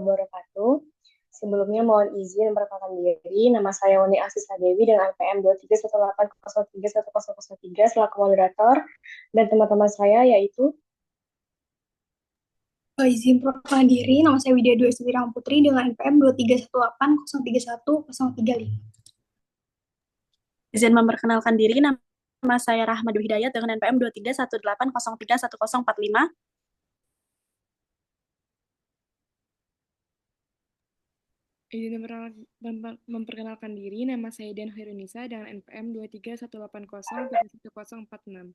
wabarakatuh. Sebelumnya mohon izin memperkenalkan diri. Nama saya Wani Asisa Dewi dengan NPM 2318031003 selaku moderator dan teman-teman saya yaitu Izin perkenalkan diri, nama saya Widya Dwi Astuti Putri dengan NPM 2318031035. Izin memperkenalkan diri, nama saya Rahma Dwi Hidayat dengan NPM 2318031045. Izin memperkenalkan diri, nama saya Dian Hoirunisa dengan NPM 2318031046.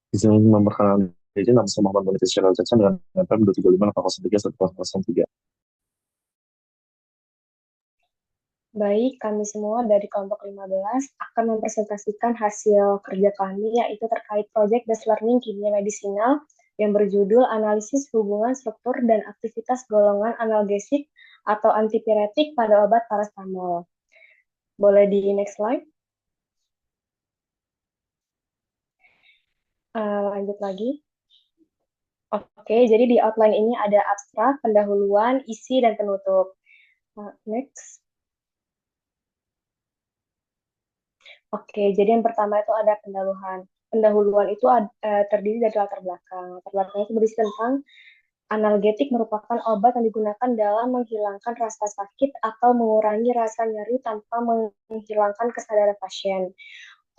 Izin memperkenalkan diri, nama saya Muhammad Bonifis Syarul Caca dengan NPM 235803103. baik, kami semua dari kelompok 15 akan mempresentasikan hasil kerja kami yaitu terkait Project Based Learning Kimia Medisinal yang berjudul Analisis Hubungan Struktur dan Aktivitas Golongan Analgesik atau Antipiretik pada Obat Paracetamol. Boleh di next slide? Lanjut lagi. Oke, jadi di outline ini ada abstrak, pendahuluan, isi, dan penutup. Next. Oke, jadi yang pertama itu ada pendahuluan. Pendahuluan itu terdiri dari latar belakang. Latar belakang itu berisi tentang analgetik merupakan obat yang digunakan dalam menghilangkan rasa sakit atau mengurangi rasa nyeri tanpa menghilangkan kesadaran pasien.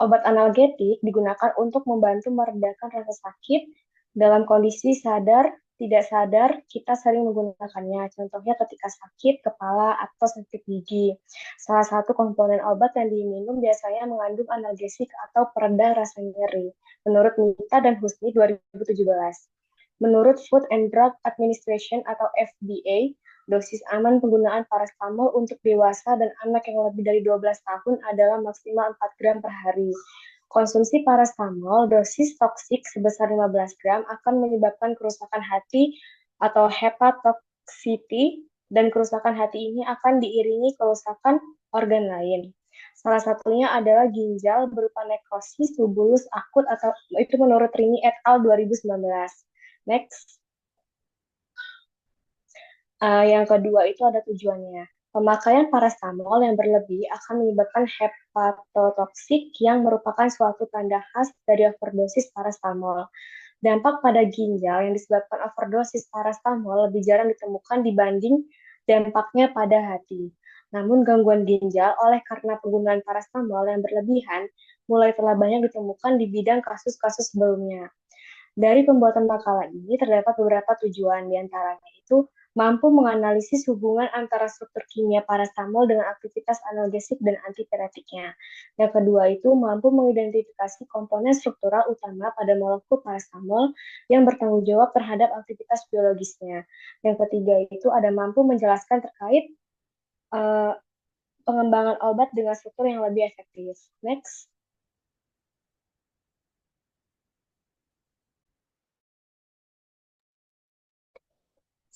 Obat analgetik digunakan untuk membantu meredakan rasa sakit dalam kondisi sadar, tidak sadar, kita sering menggunakannya. Contohnya ketika sakit kepala atau sakit gigi. Salah satu komponen obat yang diminum biasanya mengandung analgesik atau pereda rasa nyeri. Menurut Nita dan Husni 2017. Menurut Food and Drug Administration atau FDA, dosis aman penggunaan paracetamol untuk dewasa dan anak yang lebih dari 12 tahun adalah maksimal 4 gram per hari. Konsumsi paracetamol dosis toksik sebesar 15 gram akan menyebabkan kerusakan hati atau hepatotoxicity, dan kerusakan hati ini akan diiringi kerusakan organ lain. Salah satunya adalah ginjal berupa nekrosis tubulus akut atau itu menurut Rini et al. 2019. Next. Yang kedua itu ada tujuannya. Pemakaian paracetamol yang berlebih akan menyebabkan hepatotoksik yang merupakan suatu tanda khas dari overdosis paracetamol. Dampak pada ginjal yang disebabkan overdosis paracetamol lebih jarang ditemukan dibanding dampaknya pada hati. Namun gangguan ginjal oleh karena penggunaan paracetamol yang berlebihan mulai telah banyak ditemukan di bidang kasus-kasus sebelumnya. Dari pembuatan makalah ini terdapat beberapa tujuan, diantaranya itu mampu menganalisis hubungan antara struktur kimia paracetamol dengan aktivitas analgesik dan antipiretiknya. Yang kedua itu mampu mengidentifikasi komponen struktural utama pada molekul paracetamol yang bertanggung jawab terhadap aktivitas biologisnya. Yang ketiga itu ada mampu menjelaskan terkait pengembangan obat dengan struktur yang lebih efektif. Next.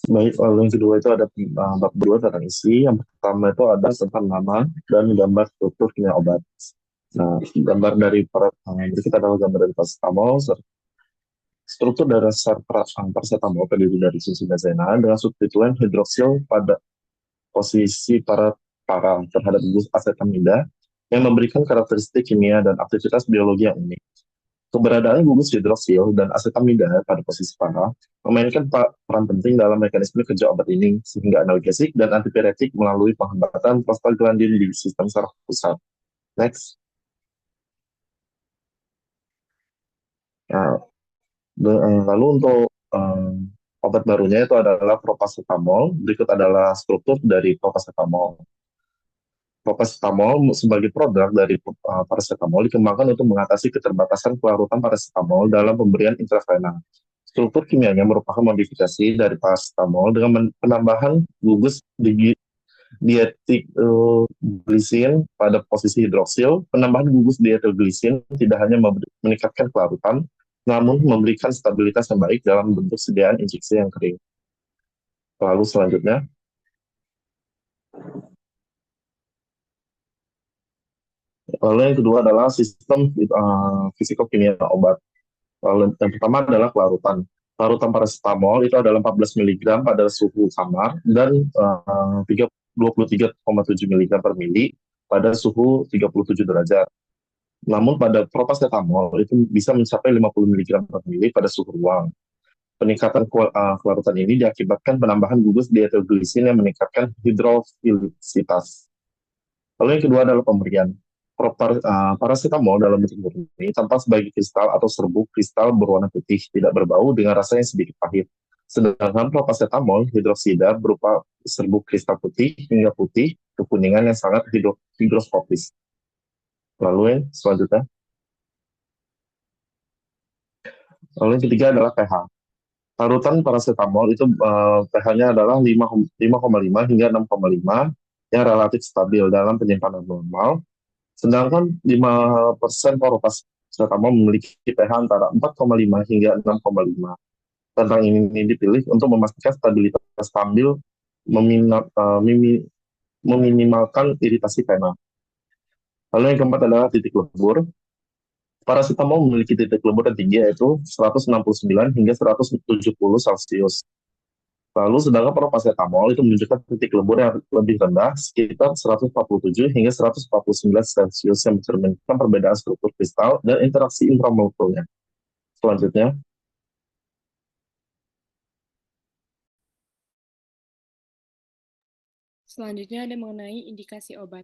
Baik, lalu yang kedua itu ada bab 2 tentang isi. Yang pertama itu ada tentang nama dan gambar struktur kimia obat. Nah, gambar dari berikut adalah gambar dari paracetamol. Struktur dasar paracetamol terdiri dari susumetana dengan substituen hidroksil pada posisi para terhadap gugus asetamida yang memberikan karakteristik kimia dan aktivitas biologi yang unik. Keberadaan gugus hidroksil dan asetamida pada posisi para memainkan peran penting dalam mekanisme kerja obat ini, sehingga analgesik dan antipiretik melalui penghambatan prostaglandin di sistem saraf pusat. Next. Nah, lalu untuk obat barunya itu adalah propacetamol. Berikut adalah struktur dari propacetamol. Propacetamol sebagai produk dari paracetamol dikembangkan untuk mengatasi keterbatasan pelarutan paracetamol dalam pemberian intravena. Struktur kimianya merupakan modifikasi dari paracetamol dengan penambahan gugus diethylglycine pada posisi hidroksil. Penambahan gugus diethylglycine tidak hanya meningkatkan pelarutan, namun memberikan stabilitas yang baik dalam bentuk sediaan injeksi yang kering. Lalu selanjutnya, Lalu yang kedua adalah sistem fisikokimia obat. Lalu yang pertama adalah pelarutan. Larutan paracetamol itu adalah 14 mg pada suhu kamar dan 23,7 mg per mili pada suhu 37 derajat. Namun pada propacetamol itu bisa mencapai 50 mg per mili pada suhu ruang. Peningkatan kelarutan ini diakibatkan penambahan gugus diethylglycine yang meningkatkan hidrofilisitas. Lalu yang kedua adalah pemberian. Paracetamol dalam bentuk murni tanpa sebagai kristal atau serbuk kristal berwarna putih, tidak berbau dengan rasa yang sedikit pahit. Sedangkan propacetamol hidroksida berupa serbuk kristal putih hingga putih kekuningan yang sangat higroskopis. Lalu yang selanjutnya. Lalu yang ketiga adalah pH. Larutan paracetamol itu pH-nya adalah 5,5 hingga 6,5 yang relatif stabil dalam penyimpanan normal. Sedangkan 5% paracetamol memiliki pH antara 4,5 hingga 6,5. Tentang ini dipilih untuk memastikan stabilitas stabil, meminimalkan iritasi pena. Lalu yang keempat adalah titik lebur. Paracetamol memiliki titik lebur yang tinggi yaitu 169 hingga 170 Celcius. Lalu sedangkan paracetamol itu menunjukkan titik lebur yang lebih rendah sekitar 147 hingga 149 Celcius yang mencerminkan perbedaan struktur kristal dan interaksi intramolekulnya. Selanjutnya. Selanjutnya ada mengenai indikasi obat.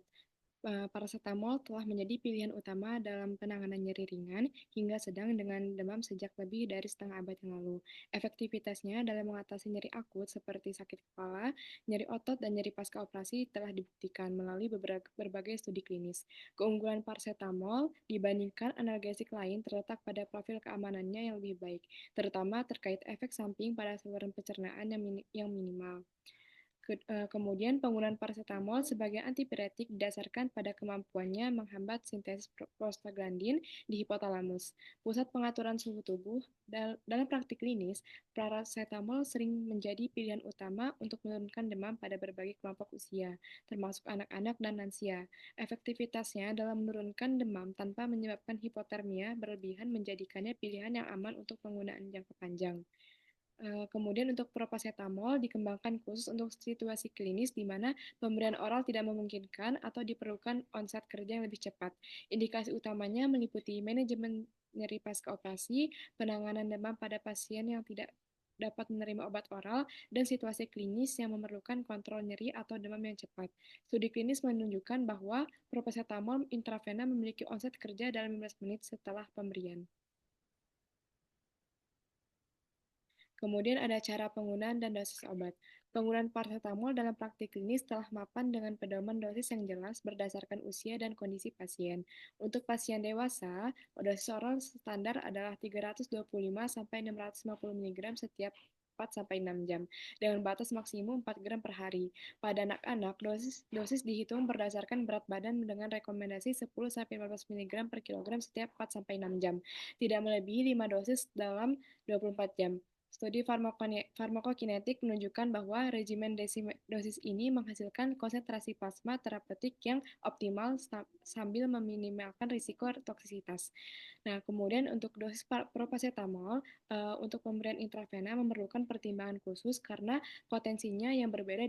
Paracetamol telah menjadi pilihan utama dalam penanganan nyeri ringan hingga sedang dengan demam sejak lebih dari setengah abad yang lalu. Efektivitasnya dalam mengatasi nyeri akut seperti sakit kepala, nyeri otot, dan nyeri pasca operasi telah dibuktikan melalui berbagai studi klinis. Keunggulan paracetamol dibandingkan analgesik lain terletak pada profil keamanannya yang lebih baik, terutama terkait efek samping pada saluran pencernaan yang minimal. Kemudian penggunaan paracetamol sebagai antipiretik didasarkan pada kemampuannya menghambat sintesis prostaglandin di hipotalamus, pusat pengaturan suhu tubuh. Dalam praktik klinis, paracetamol sering menjadi pilihan utama untuk menurunkan demam pada berbagai kelompok usia, termasuk anak-anak dan lansia. Efektivitasnya dalam menurunkan demam tanpa menyebabkan hipotermia berlebihan menjadikannya pilihan yang aman untuk penggunaan jangka panjang. Kemudian untuk propacetamol dikembangkan khusus untuk situasi klinis di mana pemberian oral tidak memungkinkan atau diperlukan onset kerja yang lebih cepat. Indikasi utamanya meliputi manajemen nyeri pasca operasi, penanganan demam pada pasien yang tidak dapat menerima obat oral, dan situasi klinis yang memerlukan kontrol nyeri atau demam yang cepat. Studi klinis menunjukkan bahwa propacetamol intravena memiliki onset kerja dalam 15 menit setelah pemberian. Kemudian ada cara penggunaan dan dosis obat. Penggunaan paracetamol dalam praktik klinis telah mapan dengan pedoman dosis yang jelas berdasarkan usia dan kondisi pasien. Untuk pasien dewasa, dosis oral standar adalah 325 sampai 650 mg setiap 4-6 jam, dengan batas maksimum 4 gram per hari. Pada anak-anak, dosis dihitung berdasarkan berat badan dengan rekomendasi 10-15 mg per kilogram setiap 4-6 jam, tidak melebihi 5 dosis dalam 24 jam. Studi farmakokinetik menunjukkan bahwa regimen dosis ini menghasilkan konsentrasi plasma terapeutik yang optimal sambil meminimalkan risiko toksisitas. Nah, kemudian untuk dosis propacetamol, untuk pemberian intravena memerlukan pertimbangan khusus karena potensinya yang berbeda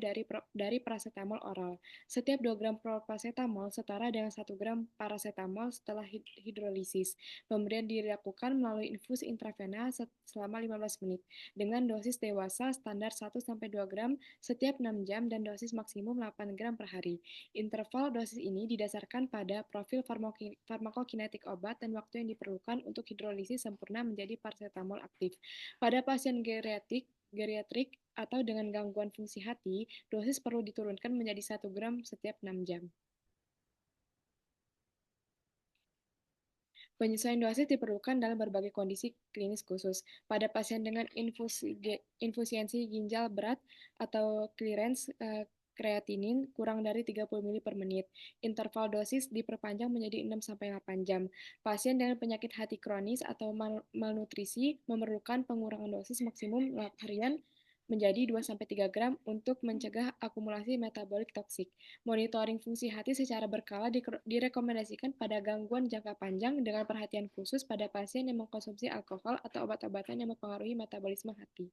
dari paracetamol oral. Setiap 2 gram propacetamol setara dengan 1 gram paracetamol setelah hidrolisis. Pemberian dilakukan melalui infus intravena selama 15 menit dengan dosis dewasa standar 1-2 gram setiap 6 jam dan dosis maksimum 8 gram per hari. Interval dosis ini didasarkan pada profil farmakokinetik obat dan waktu yang diperlukan untuk hidrolisis sempurna menjadi paracetamol aktif. Pada pasien geriatrik atau dengan gangguan fungsi hati, dosis perlu diturunkan menjadi 1 gram setiap 6 jam. Penyesuaian dosis diperlukan dalam berbagai kondisi klinis khusus. Pada pasien dengan infusiensi ginjal berat atau clearance kreatinin kurang dari 30 ml per menit. Interval dosis diperpanjang menjadi 6-8 jam. Pasien dengan penyakit hati kronis atau malnutrisi memerlukan pengurangan dosis maksimum harian menjadi 2-3 gram untuk mencegah akumulasi metabolik toksik. Monitoring fungsi hati secara berkala direkomendasikan pada gangguan jangka panjang dengan perhatian khusus pada pasien yang mengkonsumsi alkohol atau obat-obatan yang mempengaruhi metabolisme hati.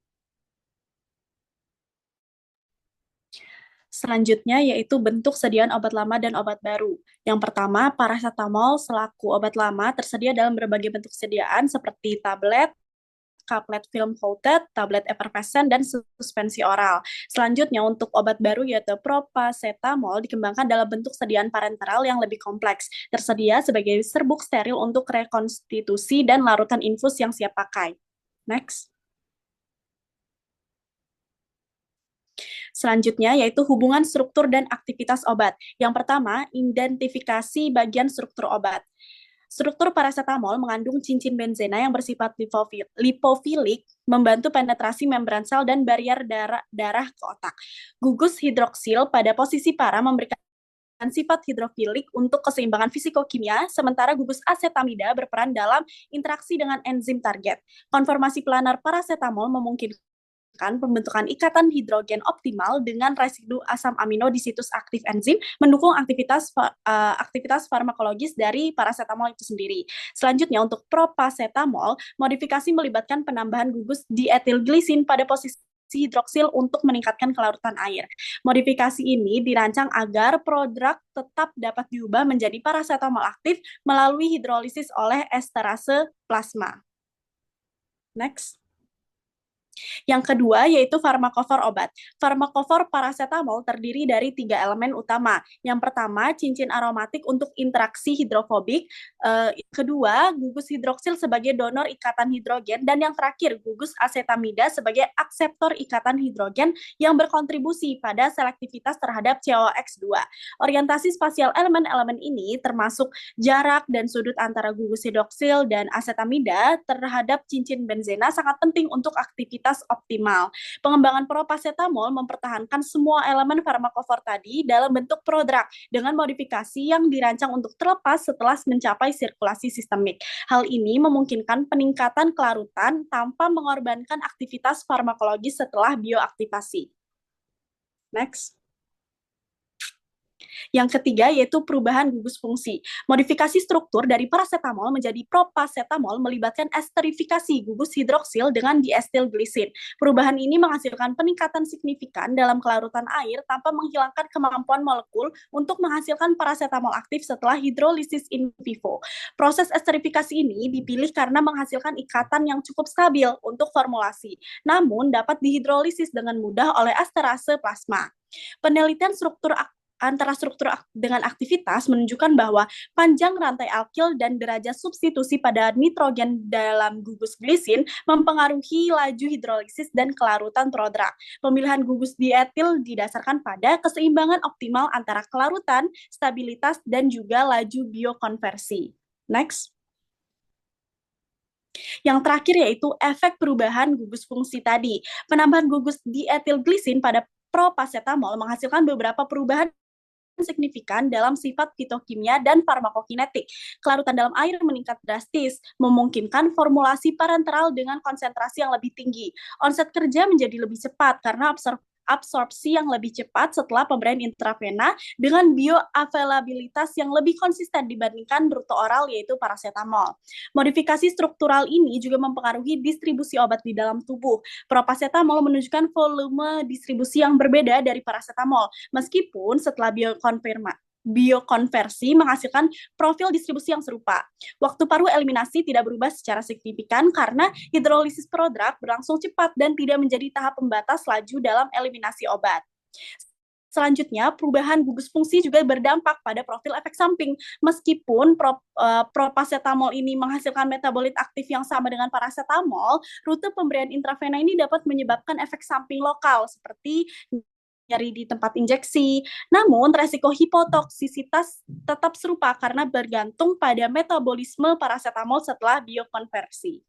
Selanjutnya yaitu bentuk sediaan obat lama dan obat baru. Yang pertama, paracetamol selaku obat lama tersedia dalam berbagai bentuk sediaan seperti tablet, kaplet film coated, tablet effervescent, dan suspensi oral. Selanjutnya untuk obat baru yaitu propacetamol dikembangkan dalam bentuk sediaan parenteral yang lebih kompleks. Tersedia sebagai serbuk steril untuk rekonstitusi dan larutan infus yang siap pakai. Next. Selanjutnya yaitu hubungan struktur dan aktivitas obat. Yang pertama, identifikasi bagian struktur obat. Struktur paracetamol mengandung cincin benzena yang bersifat lipofilik, membantu penetrasi membran sel dan barrier darah ke otak. Gugus hidroksil pada posisi para memberikan sifat hidrofilik untuk keseimbangan fisikokimia, sementara gugus asetamida berperan dalam interaksi dengan enzim target. Konformasi planar paracetamol memungkinkan pembentukan ikatan hidrogen optimal dengan residu asam amino di situs aktif enzim, mendukung aktivitas farmakologis dari paracetamol itu sendiri. Selanjutnya untuk propacetamol, modifikasi melibatkan penambahan gugus dietilglisin pada posisi hidroksil untuk meningkatkan kelarutan air. Modifikasi ini dirancang agar prodrug tetap dapat diubah menjadi paracetamol aktif melalui hidrolisis oleh esterase plasma. Next. Yang kedua yaitu farmakofor obat. Farmakofor paracetamol terdiri dari 3 elemen utama. Yang pertama, cincin aromatik untuk interaksi hidrofobik. Kedua, gugus hidroksil sebagai donor ikatan hidrogen. Dan yang terakhir, gugus asetamida sebagai akseptor ikatan hidrogen yang berkontribusi pada selektivitas terhadap COX-2. Orientasi spasial elemen-elemen ini termasuk jarak dan sudut antara gugus hidroksil dan asetamida terhadap cincin benzena sangat penting untuk aktivitas optimal. Pengembangan propacetamol mempertahankan semua elemen farmakofor tadi dalam bentuk prodrug dengan modifikasi yang dirancang untuk terlepas setelah mencapai sirkulasi sistemik. Hal ini memungkinkan peningkatan kelarutan tanpa mengorbankan aktivitas farmakologis setelah bioaktivasi. Next. Yang ketiga yaitu perubahan gugus fungsi. Modifikasi struktur dari paracetamol menjadi propacetamol melibatkan esterifikasi gugus hidroksil dengan diestilglisin. Perubahan ini menghasilkan peningkatan signifikan dalam kelarutan air tanpa menghilangkan kemampuan molekul untuk menghasilkan paracetamol aktif setelah hidrolisis in vivo. Proses esterifikasi ini dipilih karena menghasilkan ikatan yang cukup stabil untuk formulasi, namun dapat dihidrolisis dengan mudah oleh esterase plasma. Penelitian antara struktur dengan aktivitas menunjukkan bahwa panjang rantai alkil dan derajat substitusi pada nitrogen dalam gugus glisin mempengaruhi laju hidrolisis dan kelarutan prodrug. Pemilihan gugus dietil didasarkan pada keseimbangan optimal antara kelarutan, stabilitas, dan juga laju biokonversi. Next. Yang terakhir yaitu efek perubahan gugus fungsi tadi. Penambahan gugus dietilglisin pada propacetamol menghasilkan beberapa perubahan signifikan dalam sifat fitokimia dan farmakokinetik. Kelarutan dalam air meningkat drastis, memungkinkan formulasi parenteral dengan konsentrasi yang lebih tinggi. Onset kerja menjadi lebih cepat karena absorpsi yang lebih cepat setelah pemberian intravena dengan bioavailabilitas yang lebih konsisten dibandingkan rute oral yaitu paracetamol. Modifikasi struktural ini juga mempengaruhi distribusi obat di dalam tubuh. Propacetamol menunjukkan volume distribusi yang berbeda dari paracetamol, meskipun setelah biokonversi menghasilkan profil distribusi yang serupa. Waktu paruh eliminasi tidak berubah secara signifikan karena hidrolisis prodrug berlangsung cepat dan tidak menjadi tahap pembatas laju dalam eliminasi obat. Selanjutnya, perubahan gugus fungsi juga berdampak pada profil efek samping. Meskipun propacetamol ini menghasilkan metabolit aktif yang sama dengan paracetamol, rute pemberian intravena ini dapat menyebabkan efek samping lokal seperti nyeri di tempat injeksi. Namun, resiko hipotoksisitas tetap serupa karena bergantung pada metabolisme paracetamol setelah biokonversi.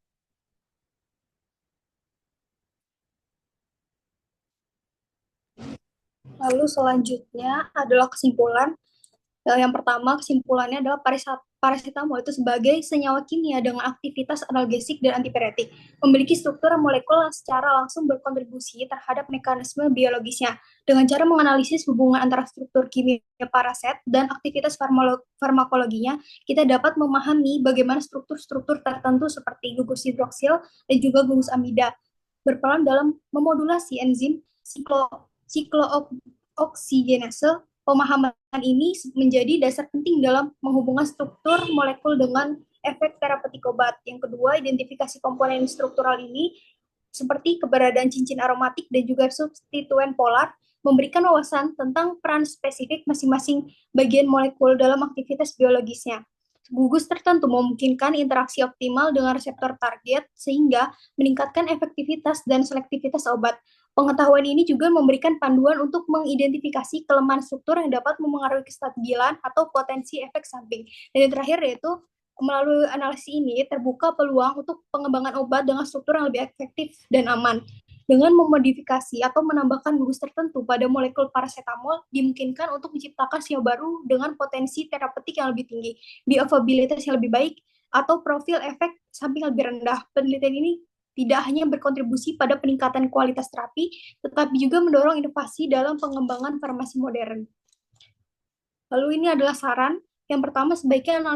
Lalu selanjutnya adalah kesimpulan. Yang pertama, kesimpulannya adalah paracetamol itu sebagai senyawa kimia dengan aktivitas analgesik dan antipiretik, memiliki struktur molekul yang secara langsung berkontribusi terhadap mekanisme biologisnya. Dengan cara menganalisis hubungan antara struktur kimia paraset dan aktivitas farmakologinya, kita dapat memahami bagaimana struktur-struktur tertentu seperti gugus hidroksil dan juga gugus amida berperan dalam memodulasi enzim siklooksidinase. Pemahaman ini menjadi dasar penting dalam menghubungkan struktur molekul dengan efek terapeutik obat. Yang kedua, identifikasi komponen struktural ini seperti keberadaan cincin aromatik dan juga substituen polar memberikan wawasan tentang peran spesifik masing-masing bagian molekul dalam aktivitas biologisnya. Gugus tertentu memungkinkan interaksi optimal dengan reseptor target sehingga meningkatkan efektivitas dan selektivitas obat. Pengetahuan ini juga memberikan panduan untuk mengidentifikasi kelemahan struktur yang dapat memengaruhi kestabilan atau potensi efek samping. Dan yang terakhir yaitu melalui analisis ini terbuka peluang untuk pengembangan obat dengan struktur yang lebih efektif dan aman. Dengan memodifikasi atau menambahkan gugus tertentu pada molekul paracetamol, dimungkinkan untuk menciptakan senyawa baru dengan potensi terapeutik yang lebih tinggi, bioavailabilitas yang lebih baik, atau profil efek samping yang lebih rendah. Penelitian ini tidak hanya berkontribusi pada peningkatan kualitas terapi, tetapi juga mendorong inovasi dalam pengembangan farmasi modern. Lalu ini adalah saran. Yang pertama, sebaiknya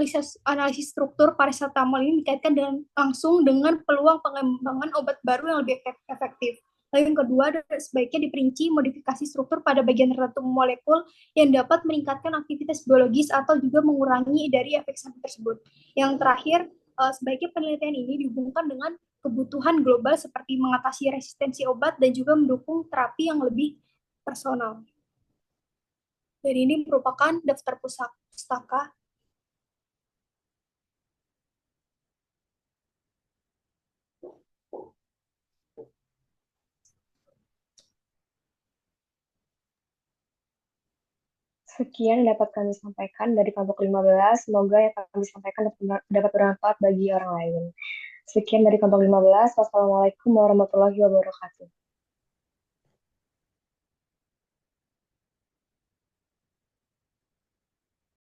analisis struktur paracetamol ini dikaitkan langsung dengan peluang pengembangan obat baru yang lebih efektif. Lalu yang kedua, sebaiknya diperinci modifikasi struktur pada bagian tertentu molekul yang dapat meningkatkan aktivitas biologis atau juga mengurangi dari efek samping tersebut. Yang terakhir, sebaiknya penelitian ini dihubungkan dengan kebutuhan global seperti mengatasi resistensi obat dan juga mendukung terapi yang lebih personal. Dan ini merupakan daftar pustaka. Sekian yang dapat kami sampaikan dari kelompok 15. Semoga yang kami sampaikan dapat bermanfaat bagi orang lain. Sekian dari kelompok 15. Wassalamualaikum warahmatullahi wabarakatuh.